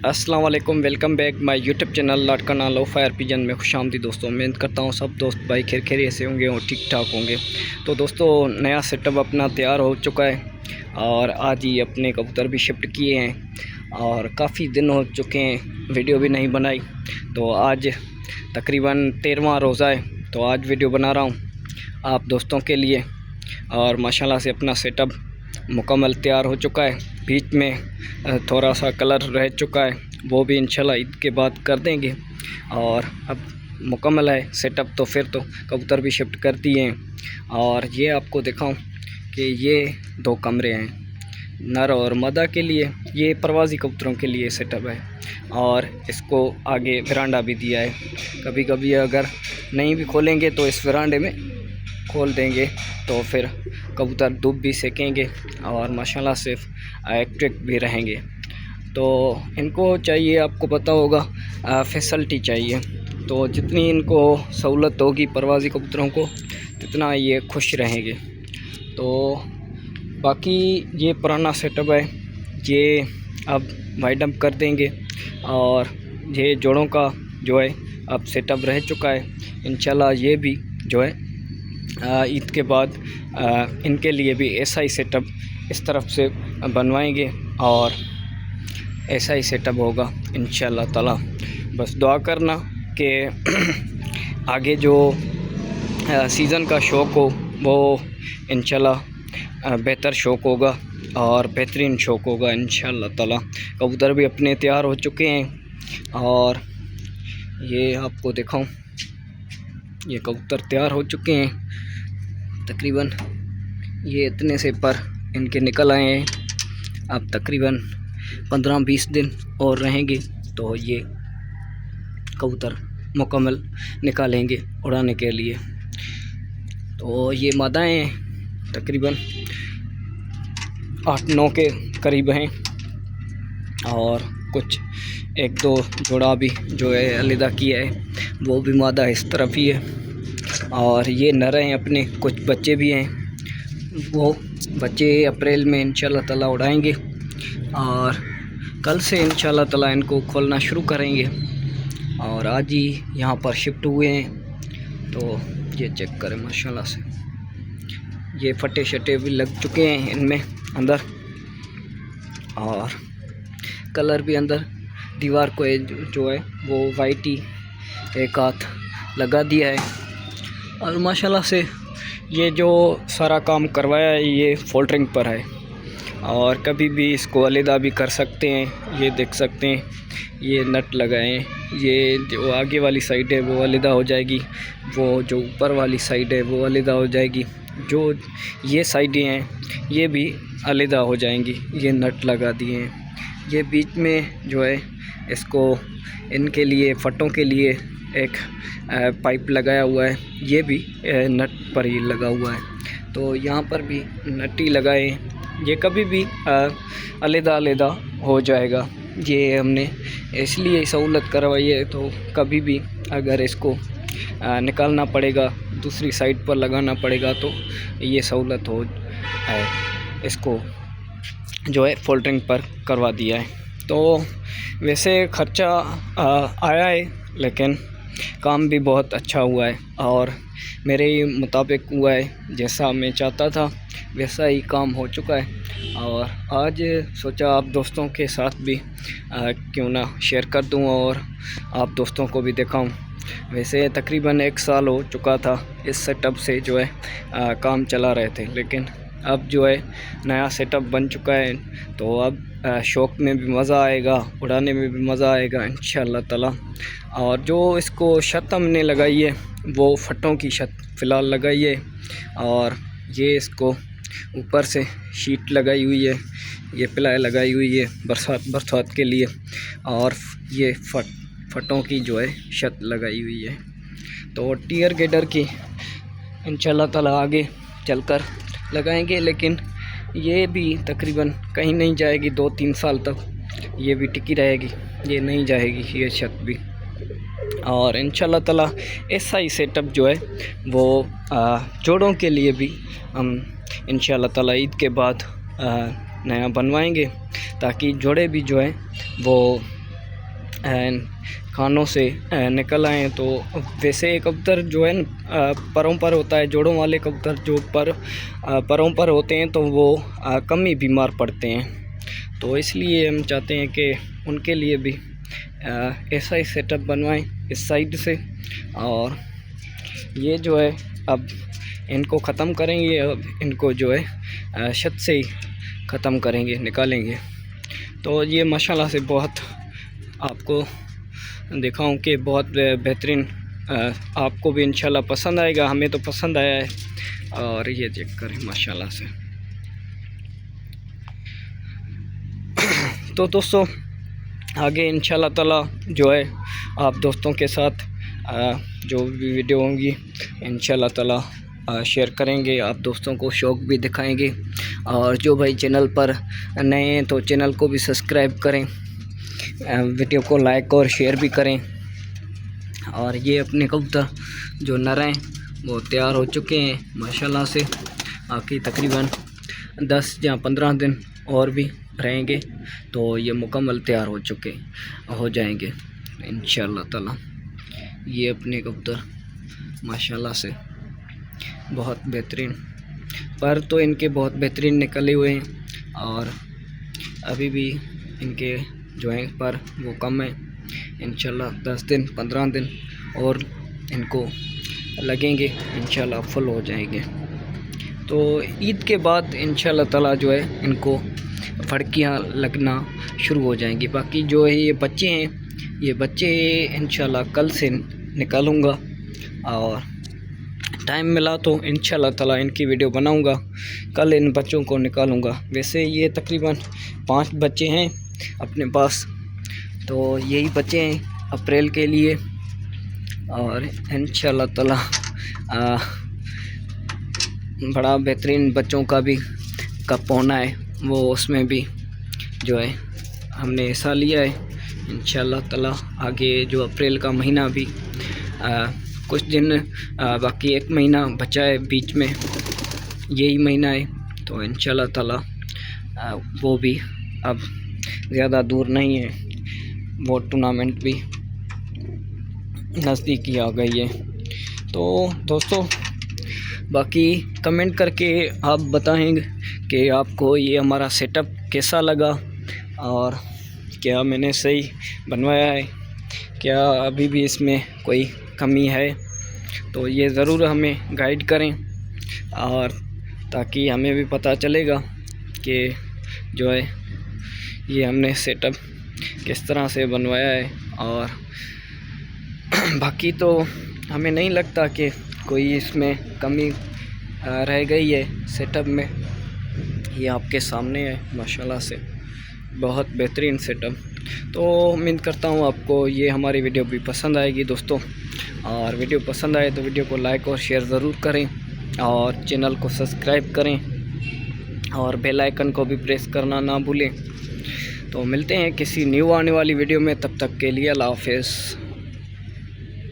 अस्सलाम वालेकुम, welcome back my YouTube channel Larkana low fire pigeon में खुशामदी। दोस्तों उम्मीद करता हूँ सब दोस्त भाई खैर ऐसे होंगे और ठीक ठाक होंगे। तो दोस्तों नया सेटअप अपना तैयार हो चुका है और आज ही अपने कबूतर भी शिफ्ट किए हैं और काफ़ी दिन हो चुके हैं, वीडियो भी नहीं बनाई। तो आज तकरीबन 13वां रोज़ा है, तो आज वीडियो बना रहा हूँ आप दोस्तों के लिए। और माशाल्लाह से अपना सेटअप मुकम्मल तैयार हो चुका है। बीच में थोड़ा सा कलर रह चुका है, वो भी इंशाल्लाह ईद के बाद कर देंगे। और अब मुकम्मल है सेटअप, तो फिर तो कबूतर भी शिफ्ट कर दिए हैं। और ये आपको दिखाऊं कि ये 2 कमरे हैं नर और मादा के लिए, ये प्रवासी कबूतरों के लिए सेटअप है। और इसको आगे वरांडा भी दिया है, कभी कभी अगर नहीं भी खोलेंगे तो इस वरांडे में खोल देंगे, तो फिर कबूतर धूप भी सेकेंगे और माशाल्लाह से एक्टिव भी रहेंगे। तो इनको चाहिए, आपको पता होगा, फैसिलिटी चाहिए। तो जितनी इनको सहूलत होगी प्रवासी कबूतरों को, जितना ये खुश रहेंगे। तो बाकी ये पुराना सेटअप है, ये अब वाइड अप कर देंगे। और ये जोड़ों का जो है अब सेटअप रह चुका है। इंशाल्लाह ये भी जो है ईद के बाद इनके लिए भी ऐसा ही सेटअप इस तरफ से बनवाएंगे और ऐसा ही सेटअप होगा इंशाल्लाह ताला। बस दुआ करना कि आगे जो सीज़न का शौक़ हो वो इंशाल्लाह बेहतर शौक़ होगा और बेहतरीन शौक़ होगा इंशाल्लाह ताला। कबूतर भी अपने तैयार हो चुके हैं और ये आपको दिखाऊं, ये कबूतर तैयार हो चुके हैं। तकरीबन ये इतने से पर इनके निकल आए हैं। अब तकरीबन 15-20 दिन और रहेंगे तो ये कबूतर मुकम्मल निकालेंगे उड़ाने के लिए। तो ये मादाएं हैं, तकरीबन 8-9 के करीब हैं और कुछ 1-2 जोड़ा भी जो है अलग किया है, वो भी मादा इस तरफ ही है। और ये नर हैं अपने, कुछ बच्चे भी हैं, वो बच्चे अप्रैल में इंशाल्लाह ताला उड़ाएंगे और कल से इंशाल्लाह ताला इनको खोलना शुरू करेंगे। और आज ही यहाँ पर शिफ्ट हुए हैं, तो ये चेक करें माशाल्लाह से ये फटे शटे भी लग चुके हैं इनमें अंदर। और कलर भी अंदर दीवार को जो है वो वाइट ही एक हाथ लगा दिया है। और माशाल्लाह से ये जो सारा काम करवाया है ये फोल्डरिंग पर है और कभी भी इसको अलग भी कर सकते हैं। ये देख सकते हैं, ये नट लगाए हैं, ये जो आगे वाली साइड है वो अलग हो जाएगी, वो जो ऊपर वाली साइड है वो अलग हो जाएगी, जो ये साइडें हैं ये भी अलग हो जाएंगी। ये नट लगा दिए हैं। ये बीच में जो है इसको इनके लिए फटों के लिए एक पाइप लगाया हुआ है, ये भी नट पर ही लगा हुआ है। तो यहाँ पर भी नट ही लगाए, ये कभी भी अलग हो जाएगा। ये हमने इसलिए सहूलत करवाई है, तो कभी भी अगर इसको निकालना पड़ेगा, दूसरी साइड पर लगाना पड़ेगा, तो ये सहूलत हो इसको जो है फोल्डरिंग पर करवा दिया है। तो वैसे ख़र्चा आया है, लेकिन काम भी बहुत अच्छा हुआ है और मेरे मुताबिक हुआ है। जैसा मैं चाहता था वैसा ही काम हो चुका है। और आज सोचा आप दोस्तों के साथ भी क्यों ना शेयर कर दूं और आप दोस्तों को भी दिखाऊं। वैसे तकरीबन 1 साल हो चुका था इस सेटअप से जो है काम चला रहे थे, लेकिन अब जो है नया सेटअप बन चुका है, तो अब शौक़ में भी मज़ा आएगा, उड़ाने में भी मज़ा आएगा इंशाल्लाह ताला। और जो इसको छत हमने लगाई है वो फटों की छत फ़िलहाल लगाई है और ये इसको ऊपर से शीट लगाई हुई है, ये प्लाई लगाई हुई है बरसात के लिए। और ये फटों की जो है छत लगाई हुई है। तो टीयर गेडर की इंशाल्लाह ताला आगे चलकर लगाएंगे, लेकिन ये भी तकरीबन कहीं नहीं जाएगी, 2-3 साल तक ये भी टिकी रहेगी, ये नहीं जाएगी ये छत भी। और इंशाल्लाह ताला ऐसा ही सेटअप जो है वो जोड़ों के लिए भी हम इंशाल्लाह ताला ईद के बाद नया बनवाएंगे, ताकि जोड़े भी जो है वो खानों से निकल आए। तो वैसे कबूतर जो है न परों पर होता है, जोड़ों वाले कबूतर जो परों पर होते हैं तो वो कम ही बीमार पड़ते हैं। तो इसलिए हम चाहते हैं कि उनके लिए भी ऐसा ही सेटअप बनवाएं इस साइड से। और ये जो है अब इनको ख़त्म करेंगे, अब इनको जो है छत से ही ख़त्म करेंगे, निकालेंगे। तो ये माशाल्लाह से बहुत आपको दिखाऊं कि बहुत बेहतरीन, आपको भी इंशाल्लाह पसंद आएगा। हमें तो पसंद आया है। और ये चेक करें माशाल्लाह से। तो दोस्तों आगे इंशाल्लाह ताला जो है आप दोस्तों के साथ जो भी वीडियो होंगी इंशाल्लाह ताला शेयर करेंगे, आप दोस्तों को शौक़ भी दिखाएंगे। और जो भाई चैनल पर नए हैं तो चैनल को भी सब्सक्राइब करें, वीडियो को लाइक और शेयर भी करें। और ये अपने कबूतर जो नर हैं वो तैयार हो चुके हैं माशाल्लाह से। बाकी तकरीबन 10 या 15 दिन और भी रहेंगे तो ये मुकम्मल तैयार हो जाएंगे इंशाल्लाह ताला। ये अपने कबूतर माशाल्लाह से बहुत बेहतरीन, पर तो इनके बहुत बेहतरीन निकले हुए हैं। और अभी भी इनके जो हैं पर वो कम है। इंशाल्लाह 10 दिन 15 दिन और इनको लगेंगे, इंशाल्लाह फुल हो जाएंगे। तो ईद के बाद इंशाल्लाह ताला जो है इनको फड़कियाँ लगना शुरू हो जाएंगी। बाकी जो है ये बच्चे हैं, ये बच्चे इंशाल्लाह कल से निकालूँगा। और टाइम मिला तो इंशाल्लाह ताला इनकी वीडियो बनाऊँगा। कल इन बच्चों को निकालूँगा। वैसे ये तकरीबन 5 बच्चे हैं अपने पास, तो यही बच्चे हैं अप्रैल के लिए। और इंशाल्लाह ताला बड़ा बेहतरीन बच्चों का भी कप होना है, वो उसमें भी जो है हमने हिस्सा लिया है इंशाल्लाह ताला। आगे जो अप्रैल का महीना भी कुछ दिन बाकी 1 महीना बचा है, बीच में यही महीना है। तो इंशाल्लाह ताला वो भी अब ज़्यादा दूर नहीं है, वो टूर्नामेंट भी नज़दीक आ गई है। तो दोस्तों बाकी कमेंट करके आप बताएंगे कि आपको ये हमारा सेटअप कैसा लगा और क्या मैंने सही बनवाया है, क्या अभी भी इसमें कोई कमी है। तो ये ज़रूर हमें गाइड करें, और ताकि हमें भी पता चलेगा कि जो है ये हमने सेटअप किस तरह से बनवाया है। और बाकी तो हमें नहीं लगता कि कोई इसमें कमी रह गई है सेटअप में। ये आपके सामने है माशाल्लाह से, बहुत बेहतरीन सेटअप। तो उम्मीद करता हूँ आपको ये हमारी वीडियो भी पसंद आएगी दोस्तों। और वीडियो पसंद आए तो वीडियो को लाइक और शेयर ज़रूर करें, और चैनल को सब्सक्राइब करें, और बेल आइकन को भी प्रेस करना ना भूलें। तो मिलते हैं किसी न्यू आने वाली वीडियो में, तब तक के लिए अल्लाह हाफ़िज़।